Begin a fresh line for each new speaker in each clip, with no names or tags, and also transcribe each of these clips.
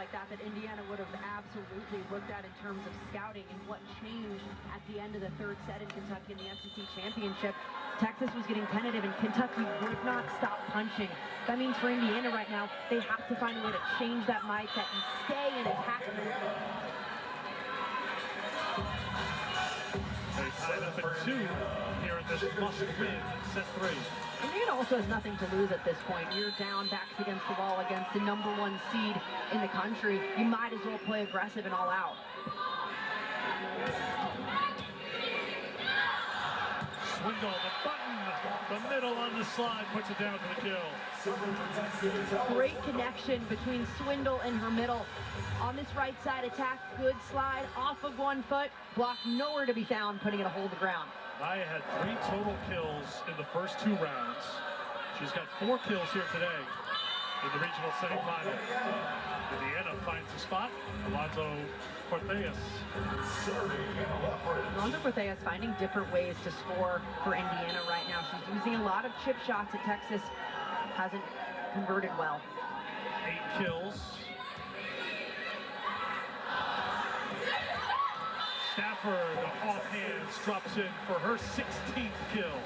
like that Indiana would have absolutely looked at in terms of scouting and what changed at the end of the third set in Kentucky in the SEC championship. Texas was getting tentative and Kentucky would not stop punching. That means for Indiana right now, they have to find a way to change that mindset and stay in attack mode.
They tied up at 2 here in this must-win set 3.
Indiana also has nothing to lose at this point. You're down, backs against the wall against the #1 seed in the country. You might as well play aggressive and all out.
Swindle, the button, the middle on the slide, puts it down for the kill.
Great connection between Swindle and her middle. On this right side attack, good slide, off of 1 foot, block nowhere to be found, putting it a hole to the ground.
Naya had 3 total kills in the first 2 rounds. She's got 4 kills here today in the regional semifinal. Indiana finds the spot. Alonzo Cortez.
Alonzo Cortez finding different ways to score for Indiana right now. She's using a lot of chip shots that Texas hasn't converted well.
8 kills. Stafford, the offhands, drops in for her 16th kill.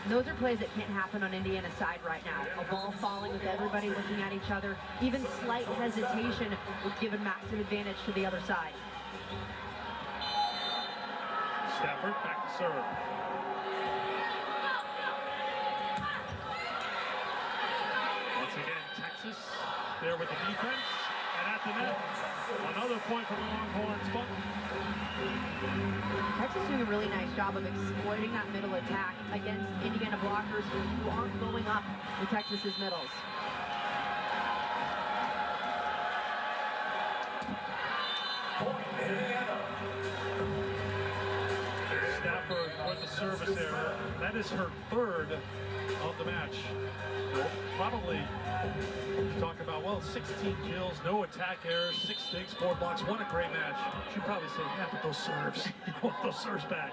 Those are plays that can't happen on Indiana's side right now. A ball falling with everybody looking at each other. Even slight hesitation would give a massive advantage to the other side.
Stafford back to serve. Once again, Texas there with the defense. And at the net, another point from the Longhorns. But
Texas doing a really nice job of exploiting that middle attack against Indiana blockers who aren't going up with Texas's middles.
Stafford with the service error. That is her 3rd of the match. Probably talk about, well, 16 kills, no attack errors, 6 sticks, 4 blocks. What a great match. She'd probably say, yeah, but those serves. I want those serves back.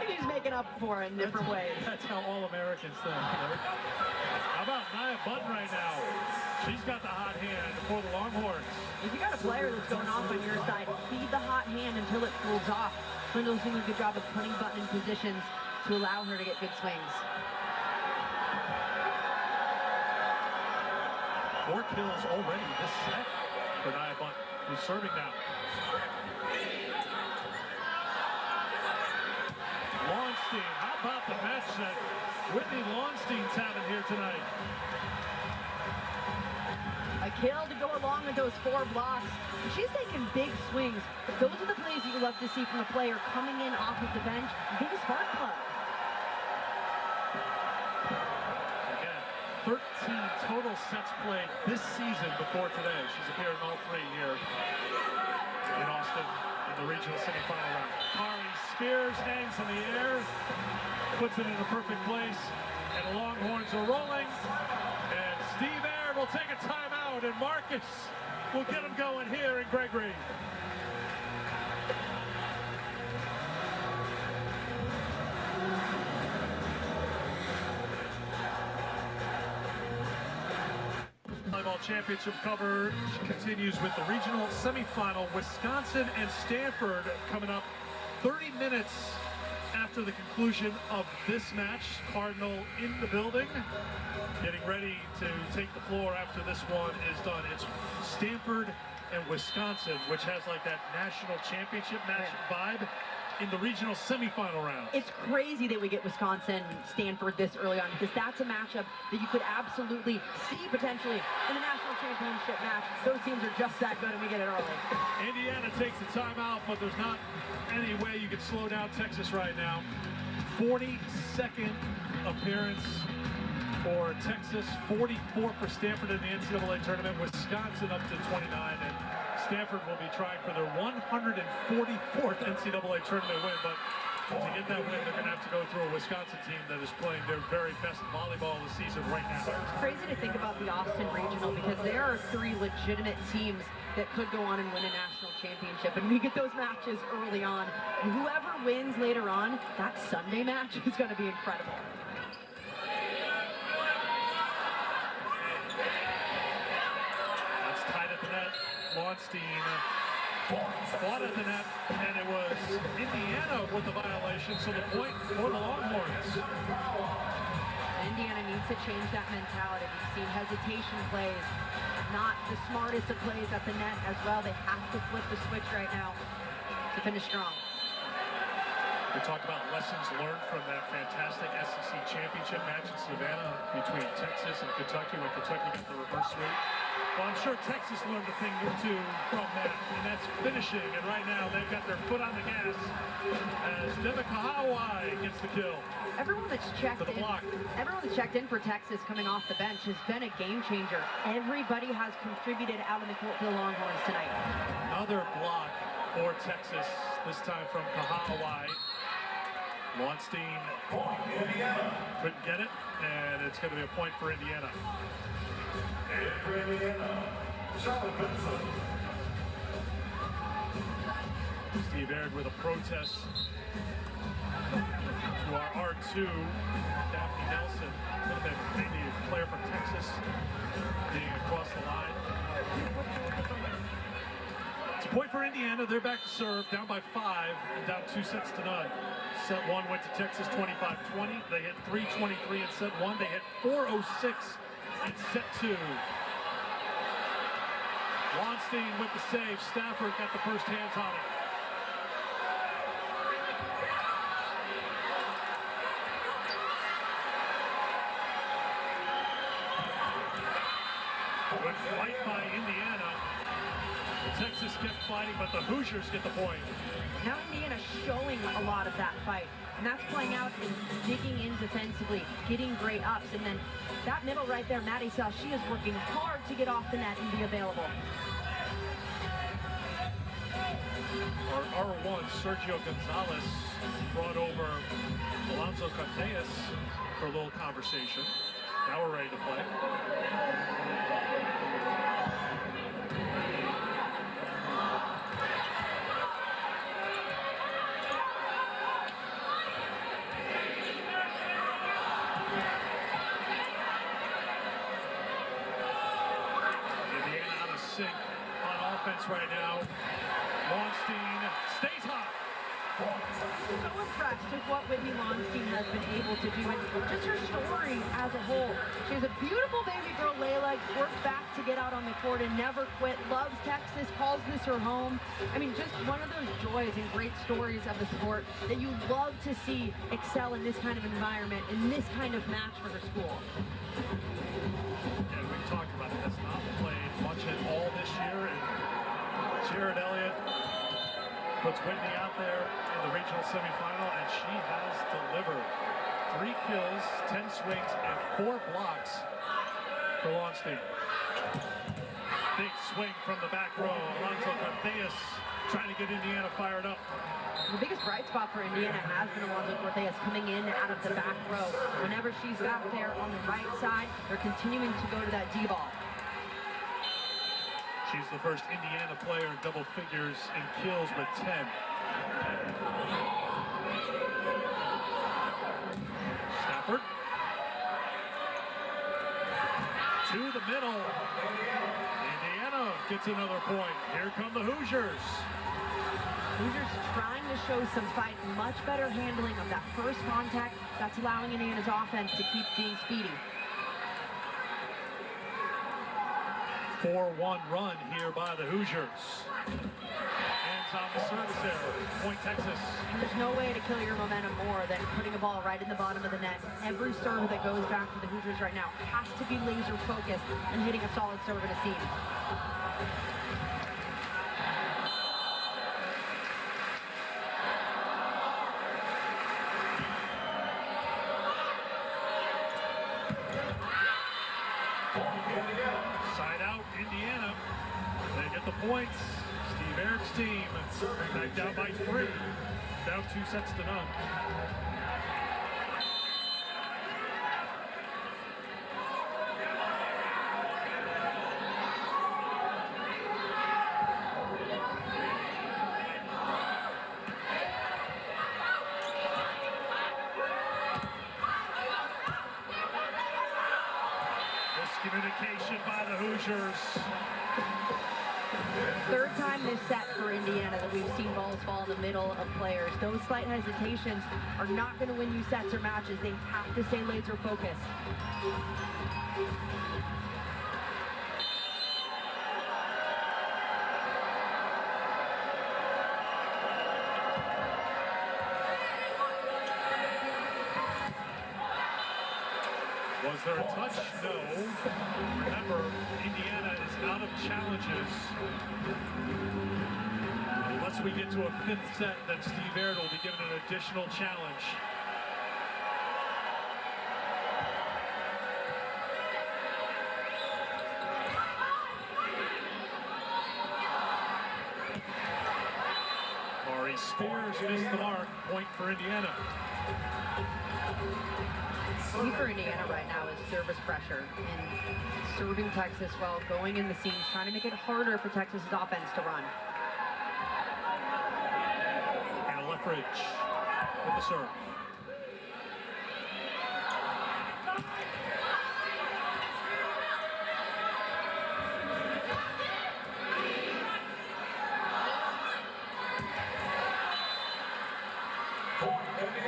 He's making up for it in different ways.
That's how all Americans think. How about Nia Button right now? She's got the hot hand for the Longhorns.
If you got a player that's going off on your side, feed the hot hand until it cools off. Swindle's doing a good job of putting Button in positions to allow her to get good swings.
4 kills already this set for Nia Button, who's serving now. Launstein, how about the match that Whitney Launstein's having here tonight?
A kill to go along with those 4 blocks. She's taking big swings. But those are the plays you love to see from a player coming in off of the bench. Big spark plug.
Again, 13 total sets played this season before today. She's appeared in all 3 here in Austin in the regional semifinal round. Kari Spears hangs in the air, puts it in a perfect place, and the Longhorns are rolling. And Steve Aird will take a timeout, and Marcus will get him going here in Gregory. Volleyball championship coverage continues with the regional semifinal. Wisconsin and Stanford coming up 30 minutes after the conclusion of this match. Cardinal in the building, getting ready to take the floor after this one is done. It's Stanford and Wisconsin, which has like that national championship match vibe in the regional semifinal round.
It's crazy that we get Wisconsin, Stanford this early on, because that's a matchup that you could absolutely see potentially in the national championship match. Those teams are just that good and we get it early.
Indiana takes the timeout, but there's not any way you can slow down Texas right now. 42nd appearance for Texas, 44 for Stanford in the NCAA tournament, Wisconsin up to 29, and Stanford will be trying for their 144th NCAA tournament win, but to get that win, they're going to have to go through a Wisconsin team that is playing their very best volleyball of the season right now.
It's crazy to think about the Austin Regional because there are 3 legitimate teams that could go on and win a national championship, and we get those matches early on. And whoever wins later on, that Sunday match is going to be incredible.
That's tied at the net. Launstein fought at the net, and it was Indiana with the violation, so the point for the Longhorns.
Indiana needs to change that mentality. We've seen hesitation plays, not the smartest of plays at the net as well. They have to flip the switch right now to finish strong.
We talked about lessons learned from that fantastic SEC championship match in Savannah between Texas and Kentucky when Kentucky got the reverse sweep. Well, I'm sure Texas learned a thing or two from that, and that's finishing. And right now, they've got their foot on the gas as Devin Kahawai gets the kill.
Everyone that's checked in for Texas coming off the bench has been a game changer. Everybody has contributed out in the court for the Longhorns tonight.
Another block for Texas, this time from Kahawai. Launstein couldn't get it, and it's going to be a point for Indiana. Steve Aird with a protest to our R2, Daphne Nelson. Could have been maybe a player from Texas being across the line. It's a point for Indiana. They're back to serve, down by 5 and down 2-0. Set 1 went to Texas 25-20. They hit 3:23 in set 1. They hit 4:06 in set 2. Launstein with the save. Stafford got the first hands on it. Good fight by Indiana. Texas kept fighting, but the Hoosiers get the point.
Now Indiana showing a lot of that fight, and that's playing out in digging in defensively, getting great ups, and then that middle right there, Maddie saw, she is working hard to get off the net and be available.
Our R1, Sergio Gonzalez, brought over Alonso Cortez for a little conversation. Now we're ready to play. Indiana out of sync on offense right now. Launstein stays hot.
So impressed with what Whitney Launstein has been able to do, and just her story as a whole. She has a beautiful baby girl, Layla, worked back to get out on the court and never quit, loves Texas, calls this her home. I mean, just one of those joys and great stories of the sport that you love to see excel in this kind of environment, in this kind of match for her school.
Yeah, we talked about it. Has not played much at all this year, and Jared Elliott puts Whitney out there in the regional semifinal, and she has delivered. 3 kills, 10 swings, and 4 blocks for Launstein. Big swing from the back row. Alonso Cortez trying to get Indiana fired up.
The biggest bright spot for Indiana has been Alonso Cortez coming in out of the back row. Whenever she's back there on the right side, they're continuing to go to that D-ball.
She's the first Indiana player in double figures in kills with 10. Stafford. To the middle. Indiana gets another point. Here come the Hoosiers.
Hoosiers trying to show some fight, much better handling of that first contact. That's allowing Indiana's offense to keep being speedy.
4-1 run here by the Hoosiers. Hands on the service error. Point Texas.
And there's no way to kill your momentum more than putting a ball right in the bottom of the net. Every serve that goes back to the Hoosiers right now has to be laser focused and hitting a solid serve at a seam.
Side out, Indiana. They get the points. Steve Aird's team back down by 3. Down 2-0. Miscommunication by the Hoosiers.
third time this set for Indiana that we've seen balls fall in the middle of players. Those slight hesitations are not going to win you sets or matches. They have to stay laser focused.
Was there a touch? No. Remember, Indiana is out of challenges. Unless we get to a fifth set, then Steve Aird will be given an additional challenge. Maury Spears missed the mark. Point for Indiana.
Key for Indiana right now is service pressure and serving Texas while going in the seams, trying to make it harder for Texas's offense to run.
And Leffridge with the serve.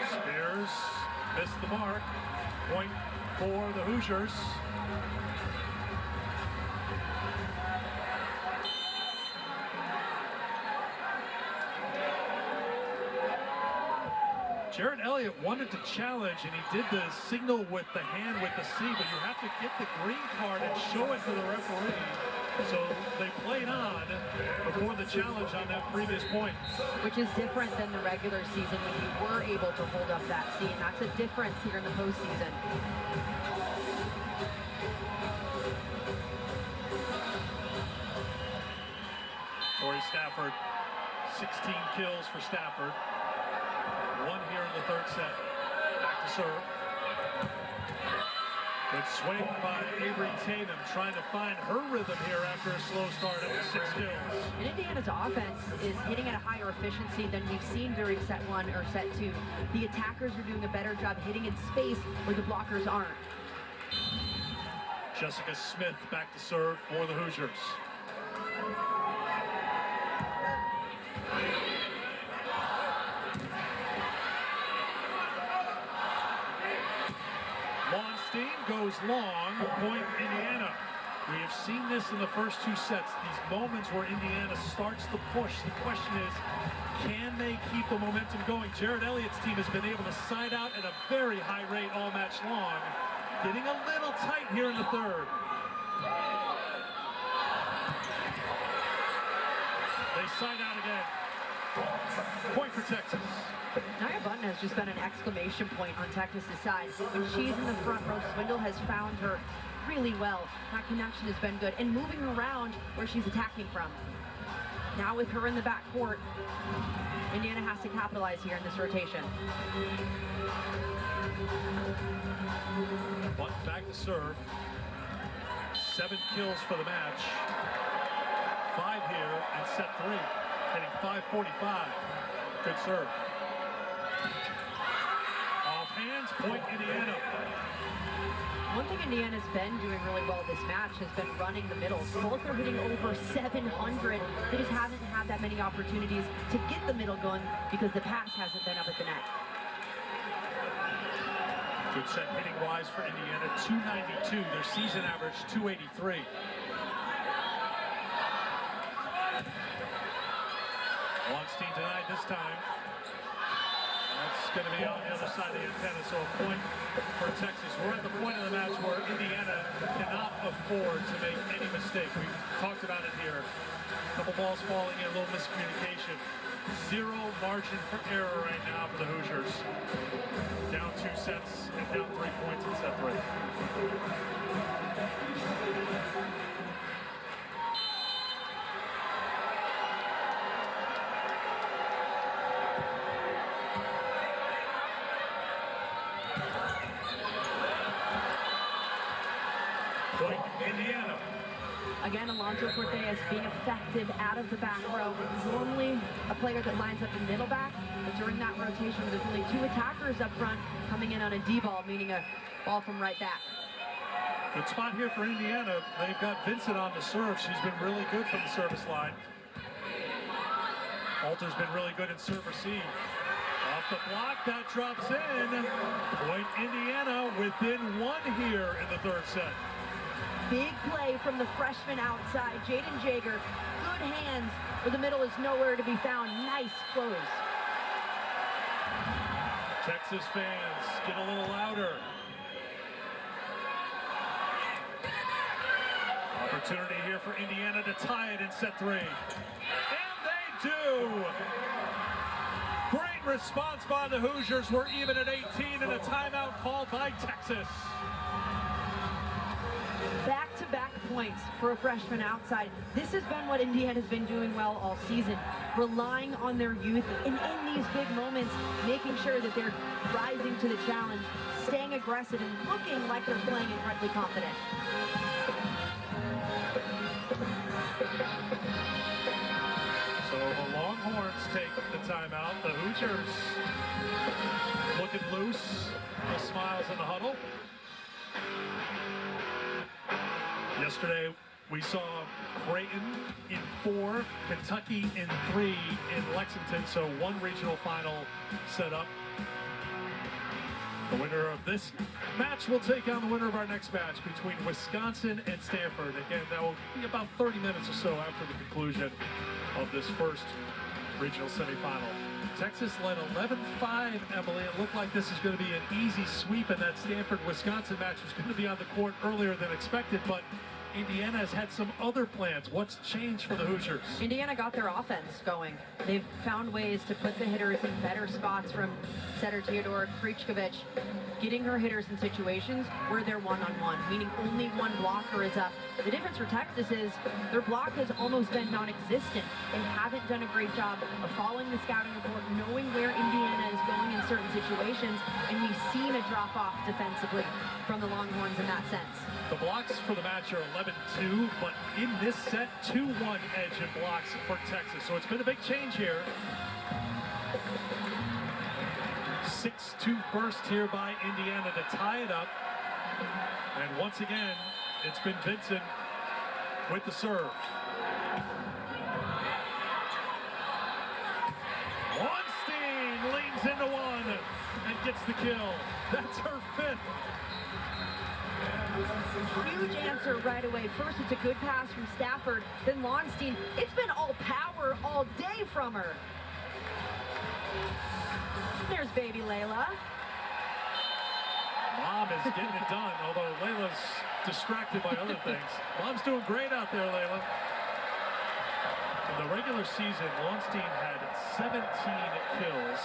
Spears missed the mark. Point for the Hoosiers. Jared Elliott wanted to challenge, and he did the signal with the hand with the C, but you have to get the green card and show it to the referee. So they played on before the challenge on that previous point.
Which is different than the regular season when you were able to hold up that C, and that's a difference here in the postseason.
Torrey Stafford, 16 kills for Stafford. One here in the third set. Back to serve. Good swing by Avery Tatum, trying to find her rhythm here after a slow start at 6 kills.
And Indiana's offense is hitting at a higher efficiency than we've seen during set one or set two. The attackers are doing a better job hitting in space where the blockers aren't.
Jessica Smith back to serve for the Hoosiers. Goes long, point Indiana. We have seen this in the first two sets, these moments where Indiana starts to push. The question is, can they keep the momentum going? Jared Elliott's team has been able to side out at a very high rate all match long, getting a little tight here in the third. They side out again. Point for Texas.
Nia Button has just been an exclamation point on Texas' side. When she's in the front row, Swindle has found her really well. That connection has been good. And moving around where she's attacking from. Now with her in the back court, Indiana has to capitalize here in this rotation.
Button back to serve. 7 kills for the match. 5 here in set 3. Hitting 545. Good serve. Off hands, point Indiana.
One thing Indiana's been doing really well this match has been running the middle. Both are hitting over 700. They just haven't had that many opportunities to get the middle going because the pass hasn't been up at the net.
Good set hitting wise for Indiana, 292. Their season average, 283. Weinstein denied this time. That's going to be on the other side of the antenna, so a point for Texas. We're at the point of the match where Indiana cannot afford to make any mistake. We've talked about it here. A couple balls falling in, a little miscommunication. 0 margin for error right now for the Hoosiers. Down 2 sets and down 3 points in set 3. Indiana.
Again, Alonso Cortez being effective out of the back row. Normally a player that lines up in middle back, but during that rotation, there's only 2 attackers up front coming in on a D-ball, meaning a ball from right back.
Good spot here for Indiana. They've got Vincent on the serve. She's been really good from the service line. Alter's been really good in serve receive. Off the block, that drops in. Point Indiana within one here in the third set.
Big play from the freshman outside, Jaden Jager. Good hands, but the middle is nowhere to be found. Nice close.
Texas fans get a little louder. Opportunity here for Indiana to tie it in set 3. And they do! Great response by the Hoosiers. We're even at 18 and a timeout called by Texas.
Back-to-back points for a freshman outside. This has been what Indiana's been doing well all season, relying on their youth and in these big moments, making sure that they're rising to the challenge, staying aggressive and looking like they're playing incredibly confident.
So the Longhorns take the timeout. The Hoosiers looking loose. No smiles in the huddle. Yesterday, we saw Creighton in 4, Kentucky in 3 in Lexington. So one regional final set up. The winner of this match will take on the winner of our next match between Wisconsin and Stanford. Again, that will be about 30 minutes or so after the conclusion of this first regional semifinal. Texas led 11-5, Emily. It looked like this is going to be an easy sweep, and that Stanford-Wisconsin match was going to be on the court earlier than expected, but Indiana has had some other plans. What's changed for the Hoosiers?
Indiana got their offense going. They've found ways to put the hitters in better spots, from setter Teodora Krichkovich, getting her hitters in situations where they're one-on-one, meaning only one blocker is up. The difference for Texas is their block has almost been non-existent. They haven't done a great job of following the scouting report, knowing where Indiana is going in certain situations, and we've seen a drop-off defensively from the Longhorns in that sense.
The blocks for the match are 11-2, but in this set, 2-1 edge in blocks for Texas. So it's been a big change here. 6-2 burst here by Indiana to tie it up. And once again, it's been Vincent with the serve. Weinstein leans into one and gets the kill. That's her 5th.
Huge answer right away. First, it's a good pass from Stafford. Then Lonstein. It's been all power all day from her. There's baby Layla.
Mom is getting it done, although Layla's distracted by other things. Mom's doing great out there, Layla. In the regular season, Lonstein had 17 kills.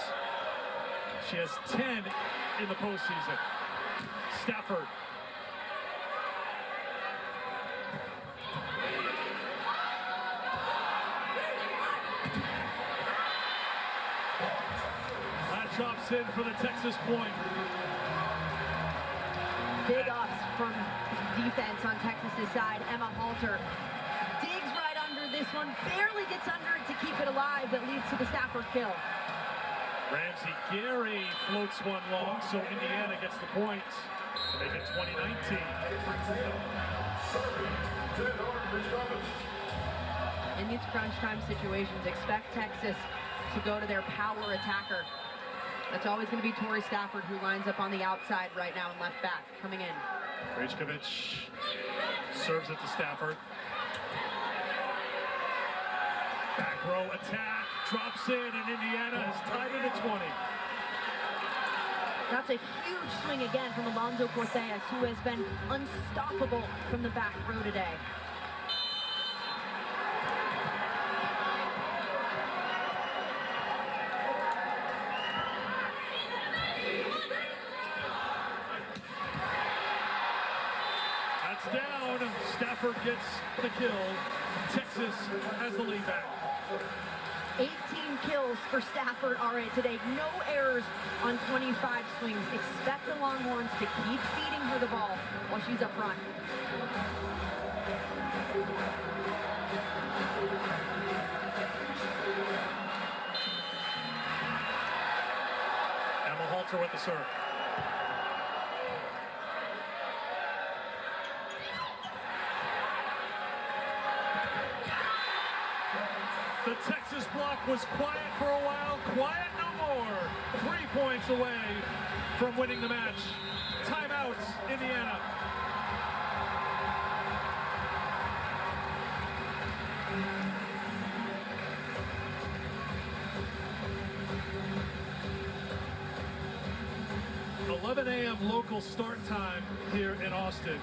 She has 10 in the postseason. Stafford. That drops in for the Texas point.
Big ups from defense on Texas's side. Emma Halter digs right under this one, barely gets under it to keep it alive. That leads to the Stafford kill.
Ramsey Gary floats one long, so Indiana gets the point to make it 2019.
In these crunch time situations, expect Texas to go to their power attacker. That's always going to be Tori Stafford, who lines up on the outside right now and left back, coming in.
Krichkovich serves it to Stafford. Back row attack, drops in, and Indiana has tied it at 20.
That's a huge swing again from Alonzo Cortez, who has been unstoppable from the back row today.
Down, Stafford gets the kill. Texas has the lead back.
18 kills for Stafford already today. No errors on 25 swings. Expect the Longhorns to keep feeding her the ball while she's up front.
Emma Halter with the serve. The Texas block was quiet for a while. Quiet no more. 3 points away from winning the match. Timeout, Indiana. $11 a.m. local start time here in Austin.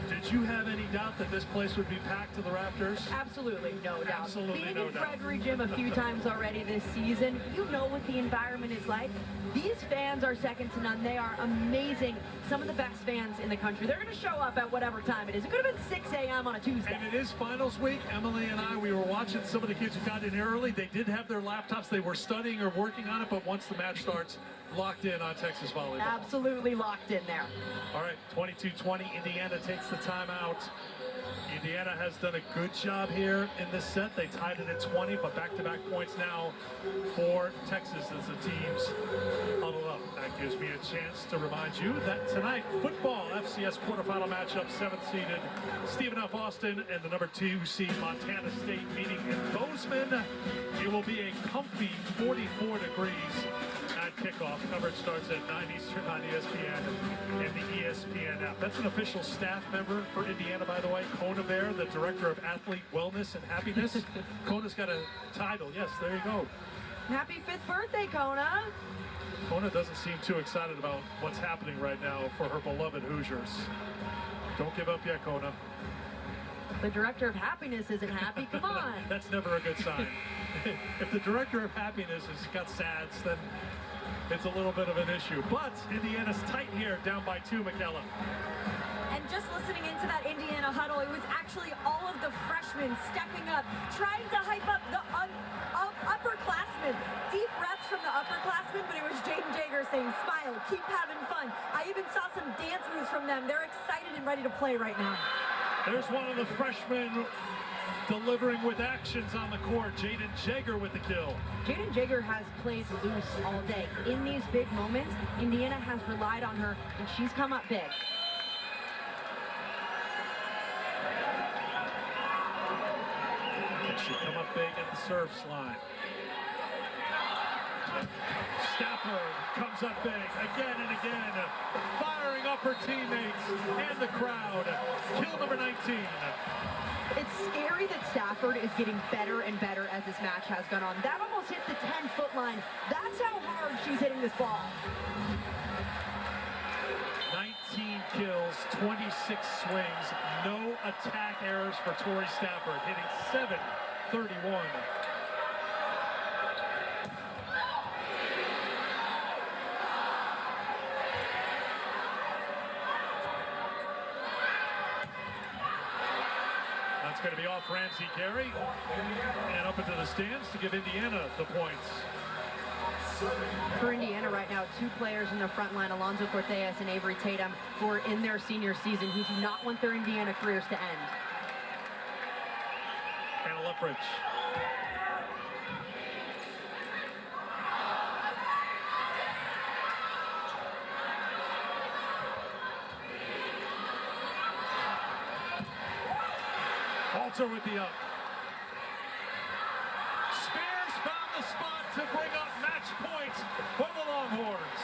Did you have any doubt that this place would be packed to the rafters?
Absolutely no doubt.
Absolutely
Being
no
in
doubt.
Gregory Gym a few times already this season, you know what the environment is like. These fans are second to none. They are amazing. Some of the best fans in the country. They're going to show up at whatever time it is. It could have been 6 a.m. on a Tuesday.
And it is finals week. Emily and I, we were watching some of the kids who got in early. They did have their laptops. They were studying or working on it, but once the match starts, locked in on Texas volleyball.
Absolutely locked in there.
All right, 22-20, Indiana takes the timeout. Indiana has done a good job here in this set. They tied it at 20, but back-to-back points now for Texas as the teams huddle up. That gives me a chance to remind you that tonight, football FCS quarterfinal matchup, 7th seeded Stephen F. Austin and the number 2 seed Montana State meeting in Bozeman. It will be a comfy 44 degrees at kickoff. Coverage starts at 9 Eastern on ESPN and the ESPN app. That's an official staff member for Indiana, by the way. Kona Bear, the Director of Athlete Wellness and Happiness. Kona's got a title. Yes, there you go.
Happy 5th birthday, Kona.
Kona doesn't seem too excited about what's happening right now for her beloved Hoosiers. Don't give up yet, Kona.
The Director of Happiness isn't happy. Come on.
That's never a good sign. If the Director of Happiness has got sads, then it's a little bit of an issue. But Indiana's tight here, down by 2, McKella.
And just listening into that Indiana huddle, it was actually all of the freshmen stepping up, trying to hype up the upperclassmen. Deep breaths from the upperclassmen, but it was Jaden Jager saying, smile, keep having fun. I even saw some dance moves from them. They're excited and ready to play right now.
There's one of the freshmen delivering with actions on the court. Jaden Jager with the kill.
Jaden Jager has played loose all day. In these big moments, Indiana has relied on her, and she's come up big.
And she come up big at the service line. Stafford comes up big again and again, firing up her teammates and the crowd. Kill number 19.
It's scary that Stafford is getting better and better as this match has gone on. That almost hit the 10-foot line. That's how hard she's hitting this ball.
19 kills, 26 swings, no attack errors for Tori Stafford, hitting .731. That's going to be off Ramsey Carey and up into the stands to give Indiana the points.
For Indiana right now, 2 players in the front line, Alonzo Cortez and Avery Tatum, who are in their senior season, who do not want their Indiana careers to end.
Anna Leffridge. Alter with the up. Spears found the spot to bring up match point for the Longhorns.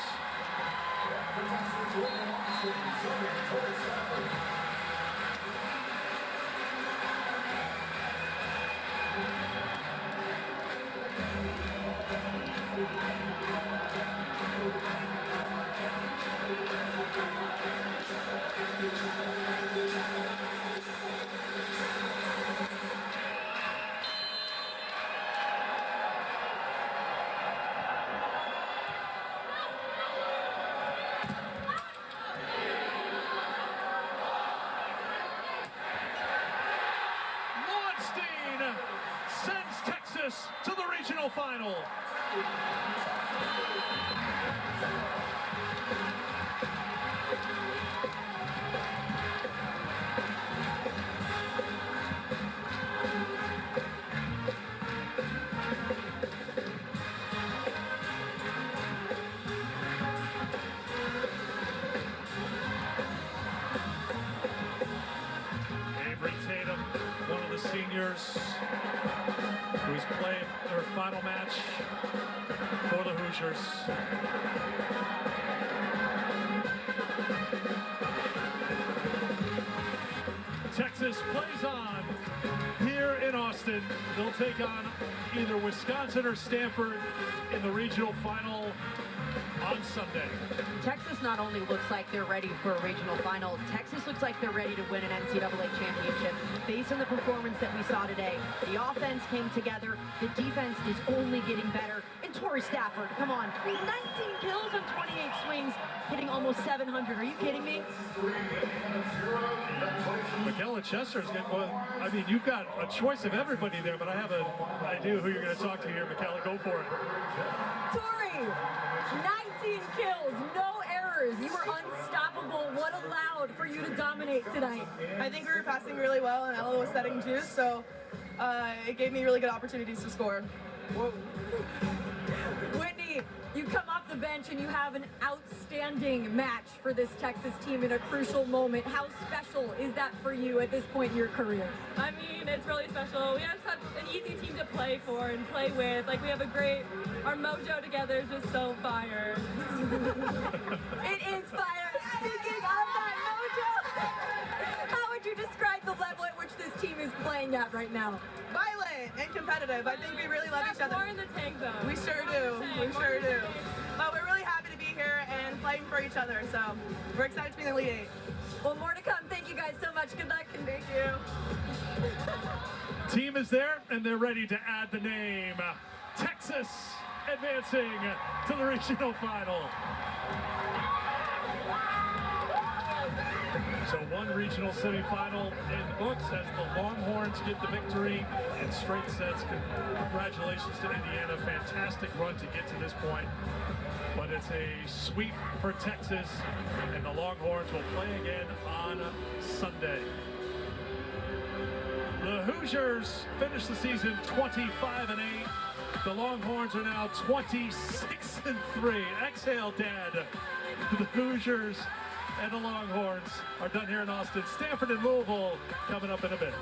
Sends Texas to the regional final. Avery Tatum, one of the seniors, who's played their final match for the Hoosiers. Texas plays on here in Austin. They'll take on either Wisconsin or Stanford in the regional final on Sunday.
Texas not only looks like they're ready for a regional final, Texas looks like they're ready to win an NCAA championship. Based on the performance that we saw today, the offense came together, the defense is only getting better. And Tori Stafford, come on, 19 kills on 28 swings, hitting almost 700. Are you kidding me?
Michaela Chester's getting, well, I mean, you've got a choice of everybody there, but I have an idea who you're going to talk to here. Michaela, go for it.
Tori, 19 kills, no errors. You were unstoppable. What allowed for you to dominate tonight?
I think we were passing really well and Ella was setting juice, so it gave me really good opportunities to score.
Whoa. Whitney, you come off the bench and you have an outstanding match for this Texas team in a crucial moment. How special is that for you at this point in your career?
I mean, it's really special. We have such an easy team to play for and play with. Like, we have our mojo together is just so fire.
It is fire. Speaking of that mojo, how would you describe the level at which this team is playing at right now?
Violent and competitive. I think we really love each other.
More in the tank, though.
We sure do. We sure do. But we're really happy to be here and fighting for each other, so we're excited to be in the Elite Eight.
Well, more to come. Thank you guys so much. Good luck. And
Thank you.
Team is there, and they're ready to add the name. Texas advancing to the regional final. So one regional semifinal in the books as the Longhorns get the victory in straight sets. Congratulations to Indiana. Fantastic run to get to this point. But it's a sweep for Texas, and the Longhorns will play again on Sunday. The Hoosiers finished the season 25-8. The Longhorns are now 26-3. Exhale, Dad. The Hoosiers and the Longhorns are done here in Austin. Stanford and Louisville coming up in a bit.